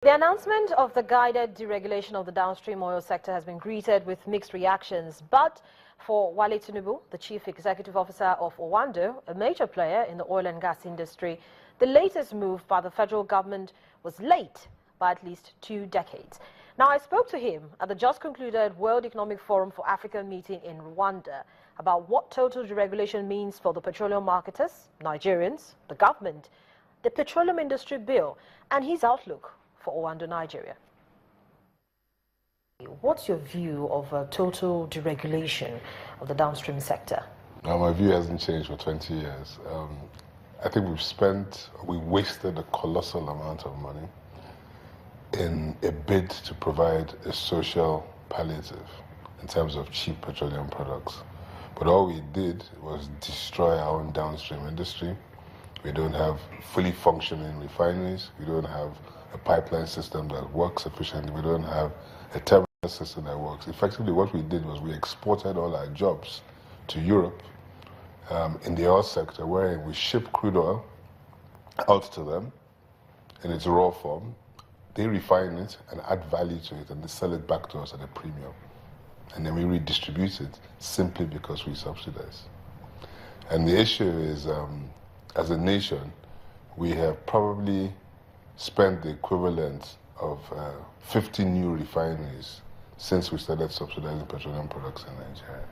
The announcement of the guided deregulation of the downstream oil sector has been greeted with mixed reactions. But for Wale Tinubu, the Chief Executive Officer of Owando, a major player in the oil and gas industry, the latest move by the federal government was late by at least 2 decades. Now, I spoke to him at the just concluded World Economic Forum for Africa meeting in Rwanda about what total deregulation means for the petroleum marketers, Nigerians, the government, the petroleum industry bill, and his outlook for Owando, Nigeria. What's your view of a total deregulation of the downstream sector? Now, my view hasn't changed for 20 years. I think we wasted a colossal amount of money in a bid to provide a social palliative in terms of cheap petroleum products. But all we did was destroy our own downstream industry. We don't have fully functioning refineries. We don't have a pipeline system that works efficiently. We don't have a terminal system that works. Effectively, what we did was we exported all our jobs to Europe in the oil sector, where we ship crude oil out to them in its raw form. They refine it and add value to it, and they sell it back to us at a premium. And then we redistribute it simply because we subsidize. And the issue is, as a nation, we have probably spent the equivalent of 50 new refineries since we started subsidizing petroleum products in Nigeria.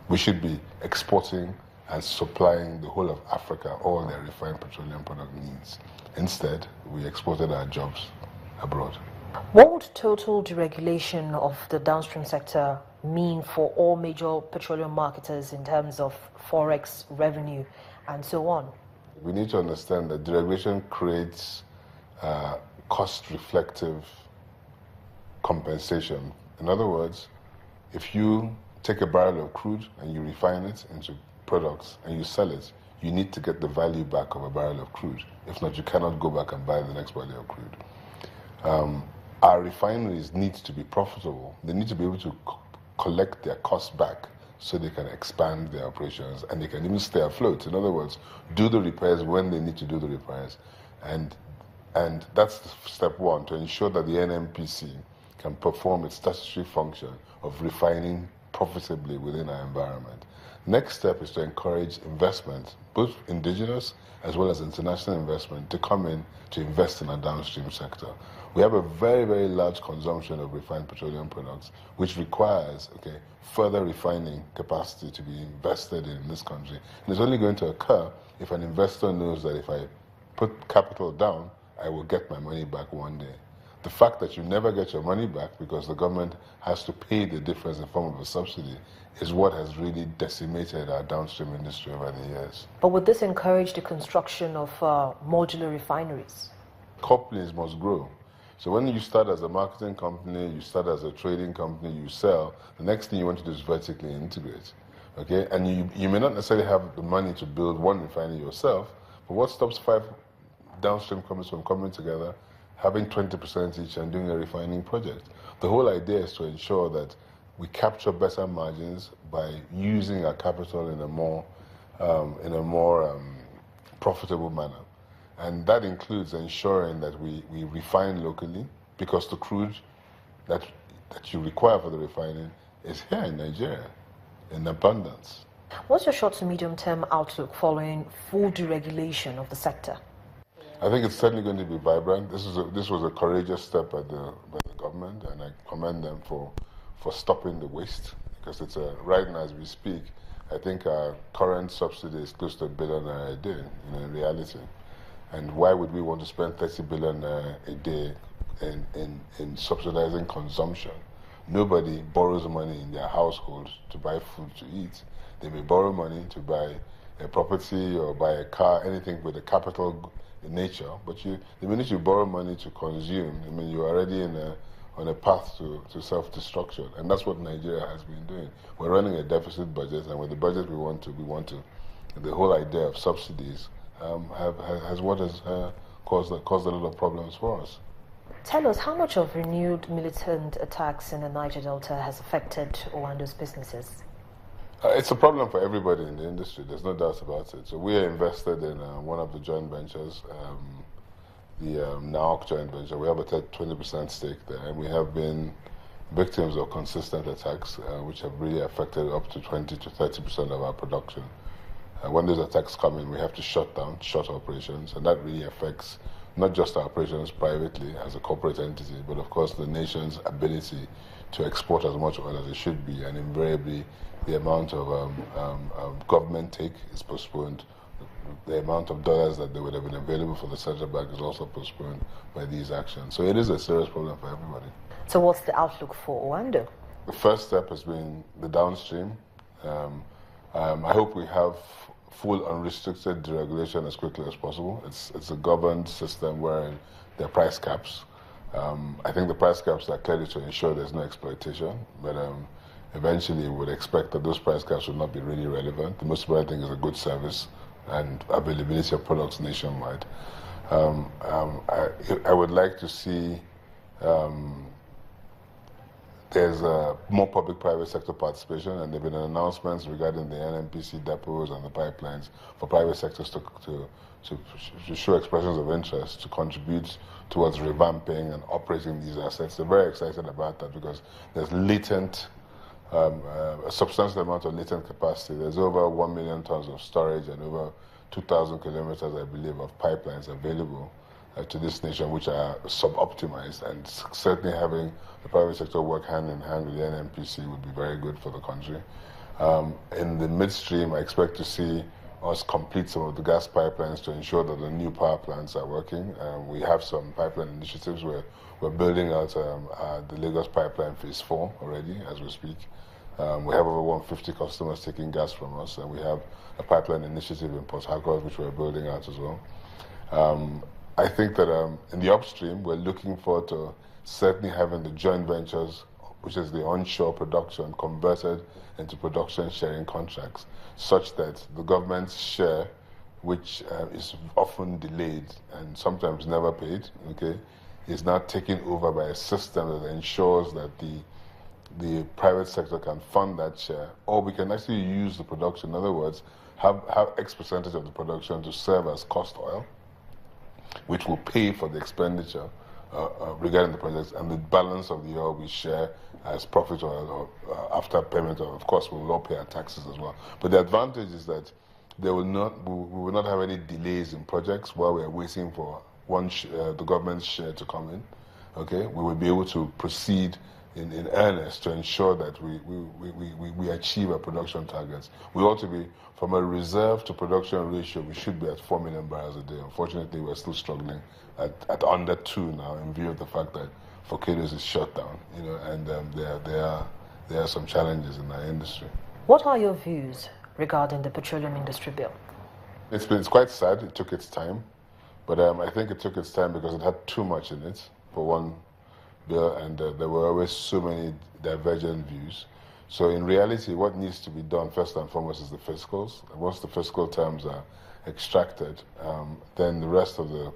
We should be exporting and supplying the whole of Africa all their refined petroleum product needs. Instead, we exported our jobs abroad. What would total deregulation of the downstream sector mean for all major petroleum marketers in terms of forex revenue and so on? We need to understand that deregulation creates cost-reflective compensation. In other words, if you take a barrel of crude and you refine it into products and you sell it, you need to get the value back of a barrel of crude. If not, you cannot go back and buy the next barrel of crude. Our refineries need to be profitable. They need to be able to collect their costs back so they can expand their operations and they can even stay afloat. In other words, do the repairs when they need to do the repairs. And that's step one, to ensure that the NMPC can perform its statutory function of refining profitably within our environment. Next step is to encourage investment, both indigenous as well as international investment, to come in to invest in our downstream sector. We have a very, very large consumption of refined petroleum products, which requires further refining capacity to be invested in this country. And it's only going to occur if an investor knows that if I put capital down, I will get my money back one day. The fact that you never get your money back because the government has to pay the difference in the form of a subsidy is what has really decimated our downstream industry over the years. But would this encourage the construction of modular refineries? Companies must grow. So when you start as a marketing company, you start as a trading company, you sell, the next thing you want to do is vertically integrate. Okay? And you may not necessarily have the money to build one refinery yourself, but what stops 5 downstream companies from coming together, having 20% each and doing a refining project? The whole idea is to ensure that we capture better margins by using our capital in a more profitable manner. And that includes ensuring that we refine locally, because the crude that you require for the refining is here in Nigeria in abundance. What's your short to medium term outlook following full deregulation of the sector? I think it's certainly going to be vibrant. This was a courageous step by the government, and I commend them for stopping the waste, because it's right now as we speak, I think our current subsidy is close to $1 billion a day in reality. And why would we want to spend 30 billion a day in subsidizing consumption? Nobody borrows money in their household to buy food to eat. They may borrow money to buy a property or buy a car, anything with a capital in nature, but the minute you borrow money to consume, I mean, you're already on a path to self-destruction. And that's what Nigeria has been doing. We're running a deficit budget, and with the budget we want to, the whole idea of subsidies has caused a lot of problems for us. Tell us, how much of renewed militant attacks in the Niger Delta has affected Owando's businesses? It's a problem for everybody in the industry, there's no doubt about it. So we are invested in one of the joint ventures the NAOC joint venture. We have a 20% stake there, and we have been victims of consistent attacks, which have really affected up to 20 to 30% of our production. When those attacks come in, we have to shut operations, and that really affects not just our operations privately as a corporate entity, but of course the nation's ability to export as much oil as it should be, and invariably the amount of government take is postponed. The amount of dollars that they would have been available for the central bank is also postponed by these actions. So it is a serious problem for everybody. So what's the outlook for Owando? The first step has been the downstream. I hope we have full unrestricted deregulation as quickly as possible. It's a governed system wherein there are price caps. I think the price caps are clearly to ensure there's no exploitation, but eventually we would expect that those price caps will not be really relevant. The most important thing is a good service and availability of products nationwide. I would like to see there's more public-private sector participation, and there have been announcements regarding the NNPC depots and the pipelines for private sectors to show expressions of interest to contribute towards revamping and operating these assets. They're very excited about that because there's a substantial amount of latent capacity. There's over 1 million tons of storage and over 2,000 kilometers, I believe, of pipelines available to this nation, which are sub-optimized, and certainly having the private sector work hand in hand with the NNPC would be very good for the country. In the midstream, I expect to see us complete some of the gas pipelines to ensure that the new power plants are working. We have some pipeline initiatives where we're building out the Lagos pipeline phase 4 already as we speak. We have over 150 customers taking gas from us, and we have a pipeline initiative in Port Harcourt which we're building out as well. I think that in the upstream, we're looking forward to certainly having the joint ventures, which is the onshore production, converted into production sharing contracts, such that the government's share, which is often delayed and sometimes never paid, okay, is now taken over by a system that ensures that the private sector can fund that share, or we can actually use the production. In other words, have X percentage of the production to serve as cost oil, which will pay for the expenditure regarding the projects, and the balance of the oil we share as profit oil or after payment. Of course, we will all pay our taxes as well. But the advantage is that we will not have any delays in projects while we are waiting for the government's share to come in. Okay, we will be able to proceed in earnest to ensure that we achieve our production targets. We ought to be, from a reserve to production ratio, we should be at 4 million barrels a day. Unfortunately, we're still struggling at under 2 now, in view of the fact that Forcados is shut down, and there are some challenges in our industry. What are your views regarding the petroleum industry bill? It's quite sad. It took its time, but I think it took its time because it had too much in it for one bill, and there were always so many divergent views. So in reality, what needs to be done first and foremost is the fiscals. And once the fiscal terms are extracted, then the rest of the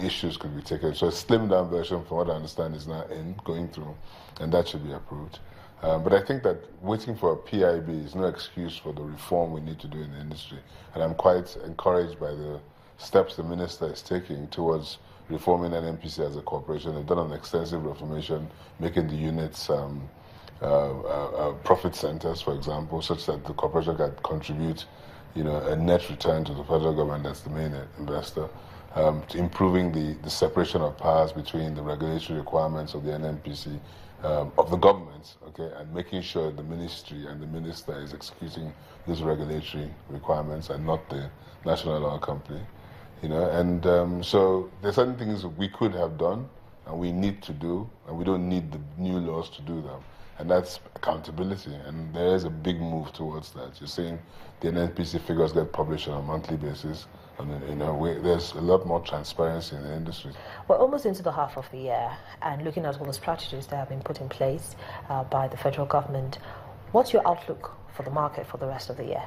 issues could be taken. So a slimmed down version, from what I understand, is now going through, and that should be approved. But I think that waiting for a PIB is no excuse for the reform we need to do in the industry. And I'm quite encouraged by the steps the minister is taking towards reforming NNPC as a corporation. They've done an extensive reformation, making the units profit centers, for example, such that the corporation can contribute, a net return to the federal government, that's the main investor, to improving the separation of powers between the regulatory requirements of the NNPC, of the government, okay, and making sure the ministry and the minister is executing these regulatory requirements and not the national oil company. So there's certain things we could have done and we need to do, and we don't need the new laws to do them. And that's accountability, and there is a big move towards that. You're seeing the NNPC figures get published on a monthly basis, and there's a lot more transparency in the industry. We're almost into the half of the year, and looking at all the strategies that have been put in place by the federal government, what's your outlook for the market for the rest of the year?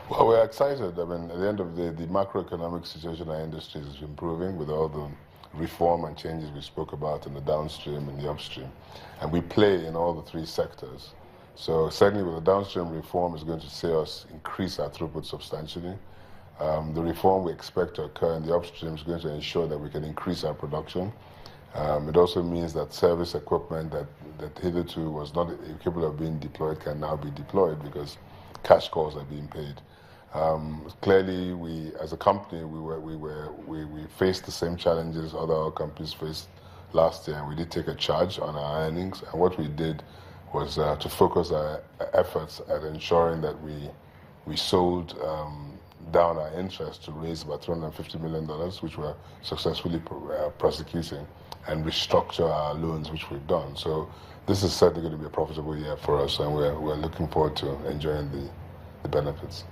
Well, we're excited. I mean, at the end of the day, the macroeconomic situation in our industry is improving with all the reform and changes we spoke about in the downstream and the upstream. And we play in all the three sectors. So certainly with the downstream reform, it's going to see us increase our throughput substantially. The reform we expect to occur in the upstream is going to ensure that we can increase our production. It also means that service equipment that hitherto was not capable of being deployed can now be deployed because cash calls are being paid. Clearly, we as a company we faced the same challenges other oil companies faced last year. We did take a charge on our earnings, and what we did was to focus our efforts at ensuring that we sold down our interest to raise about $250 million, which we're successfully prosecuting, and restructure our loans, which we've done. So this is certainly going to be a profitable year for us, and we're looking forward to enjoying the benefits.